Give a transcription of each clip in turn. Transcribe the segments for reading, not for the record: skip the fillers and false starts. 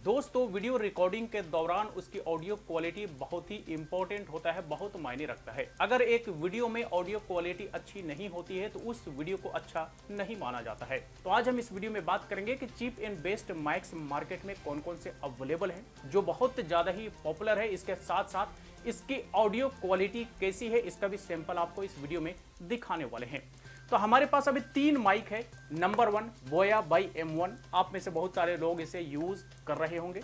दोस्तों video recording के दौरान उसकी ऑडियो क्वालिटी बहुत ही इंपॉर्टेंट होता है, बहुत मायने रखता है। अगर एक वीडियो में ऑडियो क्वालिटी अच्छी नहीं होती है तो उस वीडियो को अच्छा नहीं माना जाता है। तो आज हम इस वीडियो में बात करेंगे कि cheap and best mics market में कौन कौन से अवेलेबल हैं जो बहुत ज्यादा ही पॉपुलर है। इसके साथ साथ इसकी ऑडियो क्वालिटी कैसी है इसका भी सैंपल आपको इस वीडियो में दिखाने वाले हैं। तो हमारे पास अभी 3 माइक है। नंबर 1 बोया बाई M1, आप में से बहुत सारे लोग इसे यूज कर रहे होंगे।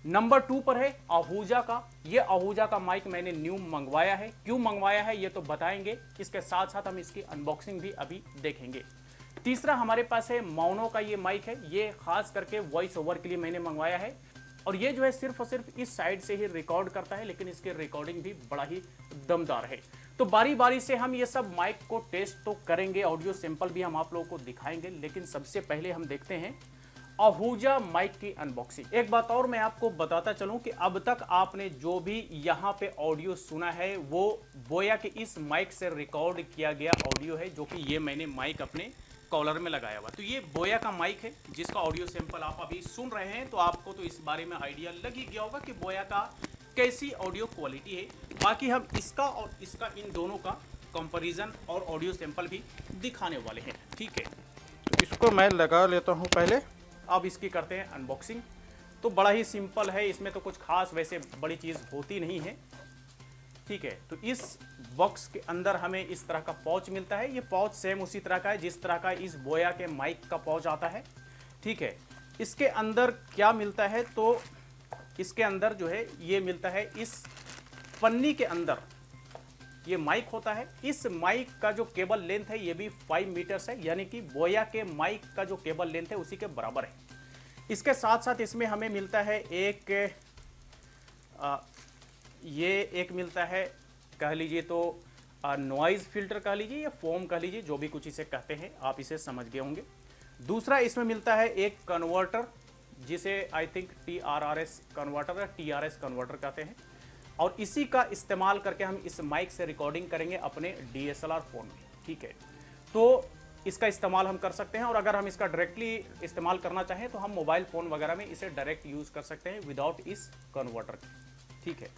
नंबर 2 पर है आहूजा का। ये आहूजा का माइक मैंने न्यू मंगवाया है, क्यों मंगवाया है ये तो बताएंगे। इसके साथ साथ हम इसकी अनबॉक्सिंग भी अभी देखेंगे। तीसरा हमारे पास है मोनो का ये माइक है, ये खास करके वॉइस ओवर के लिए मैंने मंगवाया है और ये जो है सिर्फ और सिर्फ इस साइड से ही रिकॉर्ड करता है, लेकिन इसकी रिकॉर्डिंग भी बड़ा ही दमदार है। तो बारी बारी से हम ये सब माइक को टेस्ट तो करेंगे, ऑडियो सैंपल भी हम आप लोगों को दिखाएंगे, लेकिन सबसे पहले हम देखते हैं आहूजा माइक की अनबॉक्सिंग। एक बात और मैं आपको बताता चलूं कि अब तक आपने जो भी यहाँ पे ऑडियो सुना है वो बोया के इस माइक से रिकॉर्ड किया गया ऑडियो है, जो कि ये मैंने माइक अपने कॉलर में लगाया हुआ। तो ये बोया का माइक है जिसका ऑडियो सैंपल आप अभी सुन रहे हैं। तो आपको तो इस बारे में आइडिया लग ही गया होगा कि बोया का कैसी ऑडियो क्वालिटी है। बाकी हम इसका और इसका इन दोनों का कंपैरिजन और ऑडियो सैंपल भी दिखाने वाले हैं, ठीक है। तो इसको मैं लगा लेता हूँ पहले। अब इसकी करते हैं अनबॉक्सिंग। तो बड़ा ही सिंपल है, इसमें तो कुछ खास वैसे बड़ी चीज़ होती नहीं है, ठीक है। तो इस बॉक्स के अंदर हमें इस तरह का पाउच मिलता है। ये पाउच सेम उसी तरह का है जिस तरह का इस बोया के माइक का पाउच आता है, ठीक है। इसके अंदर क्या मिलता है, तो इसके अंदर जो है ये मिलता है इस पन्नी के अंदर ये माइक होता है। इस माइक का जो केबल लेंथ है ये भी 5 मीटर्स है, यानी कि बोया के माइक का जो केबल लेंथ है उसी के बराबर है। इसके साथ साथ इसमें हमें मिलता है ये एक मिलता है, कह लीजिए तो नॉइज फिल्टर कह लीजिए या फोम कह लीजिए, जो भी कुछ इसे कहते हैं, आप इसे समझ गए होंगे। दूसरा इसमें मिलता है एक कन्वर्टर जिसे आई थिंक TRRS कन्वर्टर या TRS कन्वर्टर कहते हैं, और इसी का इस्तेमाल करके हम इस माइक से रिकॉर्डिंग करेंगे अपने DSLR फ़ोन में, ठीक है। तो इसका इस्तेमाल हम कर सकते हैं, और अगर हम इसका डायरेक्टली इस्तेमाल करना चाहें तो हम मोबाइल फ़ोन वगैरह में इसे डायरेक्ट यूज़ कर सकते हैं विदाउट इस कन्वर्टर के, ठीक है।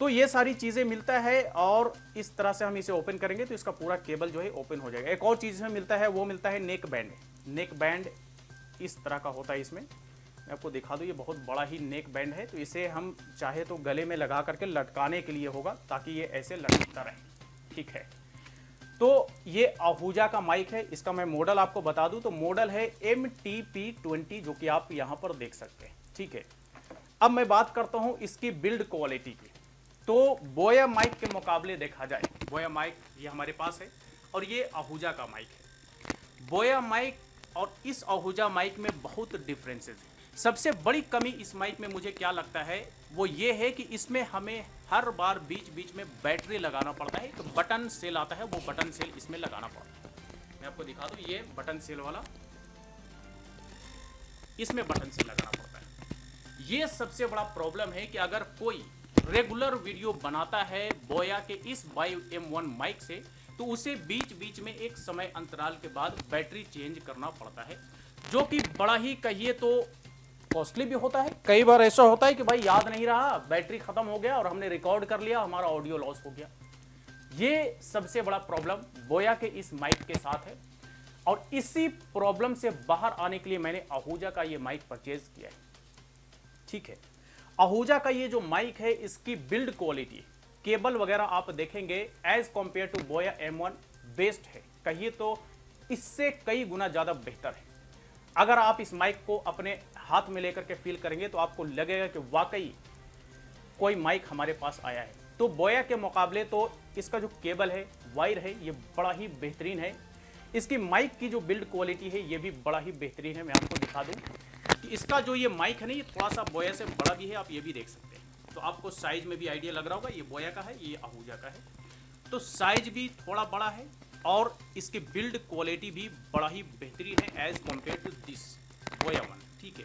तो ये सारी चीज़ें मिलता है और इस तरह से हम इसे ओपन करेंगे तो इसका पूरा केबल जो है ओपन हो जाएगा। एक और चीज़ में मिलता है, वो मिलता है नेक बैंड। नेक बैंड इस तरह का होता है। इसमें मैं आपको दिखा दूँ, ये बहुत बड़ा ही नेक बैंड है। तो इसे हम चाहे तो गले में लगा करके लटकाने के लिए होगा, ताकि ये ऐसे लटकता रहे, ठीक है। तो ये आहूजा का माइक है। इसका मैं मॉडल आपको बता दूं तो मॉडल है MTP20, जो कि आप यहाँ पर देख सकते हैं, ठीक है। अब मैं बात करता हूँ इसकी बिल्ड क्वालिटी की। तो बोया माइक के मुकाबले देखा जाए, बोया माइक ये हमारे पास है और ये आहूजा का माइक है। बोया माइक और इस आहूजा माइक में बहुत डिफरेंसेस है। सबसे बड़ी कमी इस माइक में मुझे क्या लगता है वो ये है कि इसमें हमें हर बार बीच बीच में बैटरी लगाना पड़ता है। तो बटन सेल आता है, वो बटन सेल इसमें लगाना पड़ता है। मैं आपको दिखा दूं, ये बटन सेल वाला इसमें बटन सेल लगाना पड़ता है। ये सबसे बड़ा प्रॉब्लम है कि अगर कोई रेगुलर वीडियो बनाता है बोया के इस बाई M1 माइक से, तो उसे बीच बीच में एक समय अंतराल के बाद बैटरी चेंज करना पड़ता है, जो कि बड़ा ही कहिए तो कॉस्टली भी होता है। कई बार ऐसा होता है कि भाई याद नहीं रहा, बैटरी खत्म हो गया और हमने रिकॉर्ड कर लिया, हमारा ऑडियो लॉस हो गया। ये सबसे बड़ा प्रॉब्लम बोया के इस माइक के साथ है, और इसी प्रॉब्लम से बाहर आने के लिए मैंने आहूजा का ये माइक परचेज किया है, ठीक है। आहूजा का ये जो माइक है, इसकी बिल्ड क्वालिटी, केबल वगैरह आप देखेंगे एज कंपेयर टू बोया M1 बेस्ट है, कहिए तो इससे कई गुना ज्यादा बेहतर है। अगर आप इस माइक को अपने हाथ में लेकर के फील करेंगे तो आपको लगेगा कि वाकई कोई माइक हमारे पास आया है। तो बोया के मुकाबले तो इसका जो केबल है, वायर है, ये बड़ा ही बेहतरीन है। इसकी माइक की जो बिल्ड क्वालिटी है ये भी बड़ा ही बेहतरीन है। मैं आपको दिखा दूं कि इसका जो ये माइक है ना, ये थोड़ा सा बोया से बड़ा भी है, आप ये भी देख सकते हैं। तो आपको साइज में भी आइडिया लग रहा होगा, ये बोया का है, ये आहूजा का है। तो साइज भी थोड़ा बड़ा है और इसकी बिल्ड क्वालिटी भी बड़ा ही बेहतरीन है एज कंपेयर टू दिस बोया 1, ठीक है।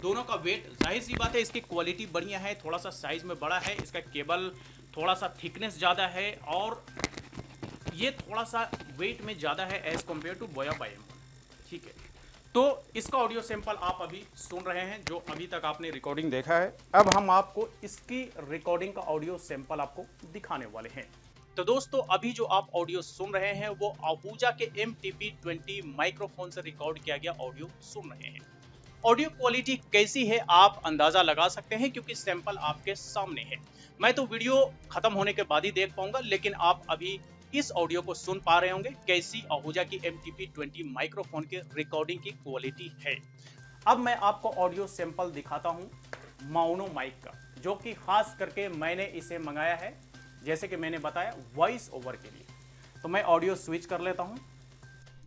दोनों का वेट, जाहिर सी बात है इसकी क्वालिटी बढ़िया है, थोड़ा सा साइज में बड़ा है, इसका केबल थोड़ा सा थिकनेस ज़्यादा है और ये थोड़ा सा वेट में ज़्यादा है एज कंपेयर टू बोया बाई M1, ठीक है। तो इसका ऑडियो सैंपल आप अभी सुन रहे हैं, जो अभी तक आपने रिकॉर्डिंग देखा है। अब हम आपको इसकी रिकॉर्डिंग का ऑडियो सैंपल आपको दिखाने वाले हैं। तो दोस्तों अभी जो आप ऑडियो सुन रहे हैं वो आहूजा के MTP20 माइक्रोफोन से रिकॉर्ड किया गया ऑडियो सुन रहे हैं। ऑडियो क्वालिटी कैसी है आप अंदाजा लगा सकते हैं क्योंकि सैंपल आपके सामने है। मैं तो वीडियो खत्म होने के बाद ही देख पाऊंगा, लेकिन आप अभी इस ऑडियो को सुन पा रहे होंगे कैसी आहूजा की MTP20 माइक्रोफोन के रिकॉर्डिंग की क्वालिटी है। अब मैं आपको ऑडियो सैंपल दिखाता हूं मोनो माइक का, जो कि खास करके मैंने इसे मंगाया है, जैसे कि मैंने बताया, वॉइस ओवर के लिए। तो मैं ऑडियो स्विच कर लेता हूं।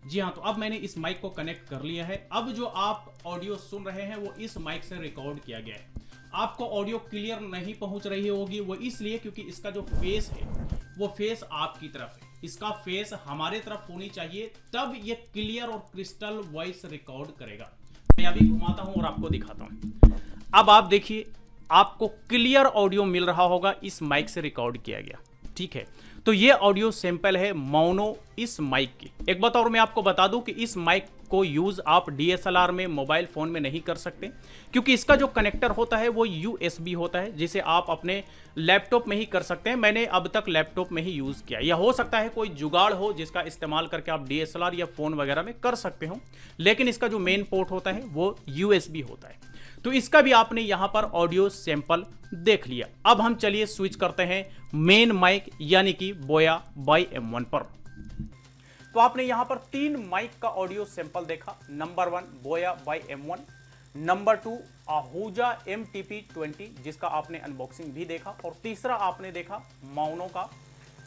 जी हाँ, तो अब मैंने इस माइक को कनेक्ट कर लिया है। अब जो आप ऑडियो सुन रहे हैं वो इस माइक से रिकॉर्ड किया गया है। आपको ऑडियो क्लियर नहीं पहुंच रही होगी, वो इसलिए क्योंकि इसका जो फेस है वो फेस आपकी तरफ है, इसका फेस हमारे तरफ होनी चाहिए, तब ये क्लियर और क्रिस्टल वॉइस रिकॉर्ड करेगा। मैं अभी घुमाता हूं और आपको दिखाता हूं। अब आप देखिए, आपको क्लियर ऑडियो मिल रहा होगा, इस माइक से रिकॉर्ड किया गया, ठीक है। तो ये ऑडियो सैंपल है मोनो इस माइक की। एक बात और मैं आपको बता दूं कि इस माइक को यूज आप DSLR में, मोबाइल फोन में नहीं कर सकते, क्योंकि इसका जो कनेक्टर होता है वो USB होता है, जिसे आप अपने लैपटॉप में ही कर सकते हैं। मैंने अब तक लैपटॉप में ही यूज किया। यह हो सकता है कोई जुगाड़ हो जिसका इस्तेमाल करके आप DSLR या फोन वगैरह में कर सकते हो, लेकिन इसका जो मेन पोर्ट होता है वो USB होता है। तो इसका भी आपने यहां पर ऑडियो सैंपल देख लिया। अब हम चलिए स्विच करते हैं मेन माइक यानी कि बोया बाई M1 पर। तो आपने यहां पर 3 माइक का ऑडियो सैंपल देखा। नंबर 1 बोया by M1, number 2 Ahuja MTP20 जिसका आपने अनबॉक्सिंग भी देखा, और तीसरा आपने देखा मोनो का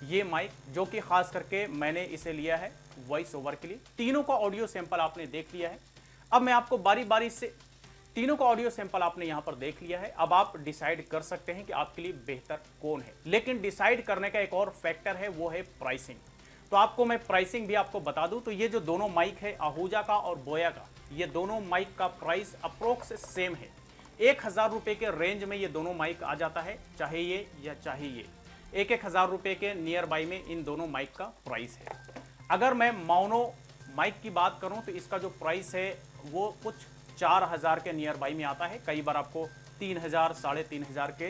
ये माइक, जो कि खास करके मैंने इसे लिया है वॉइस ओवर के लिए। तीनों का ऑडियो सैंपल आपने देख लिया है। अब मैं आपको बारी बारी से, तीनों का ऑडियो सैंपल आपने यहां पर देख लिया है। अब आप डिसाइड कर सकते हैं कि आपके लिए बेहतर कौन है, लेकिन डिसाइड करने का एक और फैक्टर है, वो है प्राइसिंग। तो आपको मैं प्राइसिंग भी आपको बता दूं, तो ये जो दोनों माइक है आहूजा का और बोया का, ये दोनों माइक का प्राइस अप्रोक्स सेम है। 1000 रुपए के रेंज में ये दोनों माइक आ जाता है, चाहे ये या चाहे ये। 1000 रुपए के नियर बाई में इन दोनों माइक का प्राइस है। अगर मैं मोनो माइक की बात करूं तो इसका जो प्राइस है वो कुछ 4000 के नियर बाई में आता है। कई बार आपको 3000, 3500 के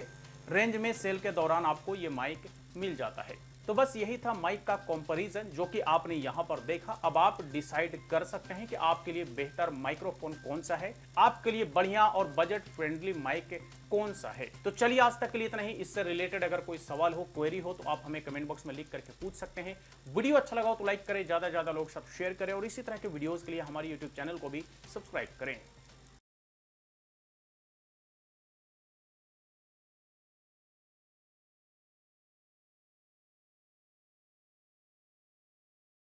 रेंज में सेल के दौरान आपको ये माइक मिल जाता है। तो बस यही था माइक का कंपैरिजन जो कि आपने यहां पर देखा। अब आप डिसाइड कर सकते हैं कि आपके लिए बेहतर माइक्रोफोन कौन सा है, आपके लिए बढ़िया और बजट फ्रेंडली माइक कौन सा है। तो चलिए आज तक के लिए इतना ही। इससे रिलेटेड अगर कोई सवाल हो, क्वेरी हो, तो आप हमें कमेंट बॉक्स में लिख करके पूछ सकते हैं। वीडियो अच्छा लगा हो तो लाइक करें, ज्यादा से ज्यादा लोग सब शेयर करें, और इसी तरह के वीडियोस के लिए हमारे यूट्यूब चैनल को भी सब्सक्राइब करें।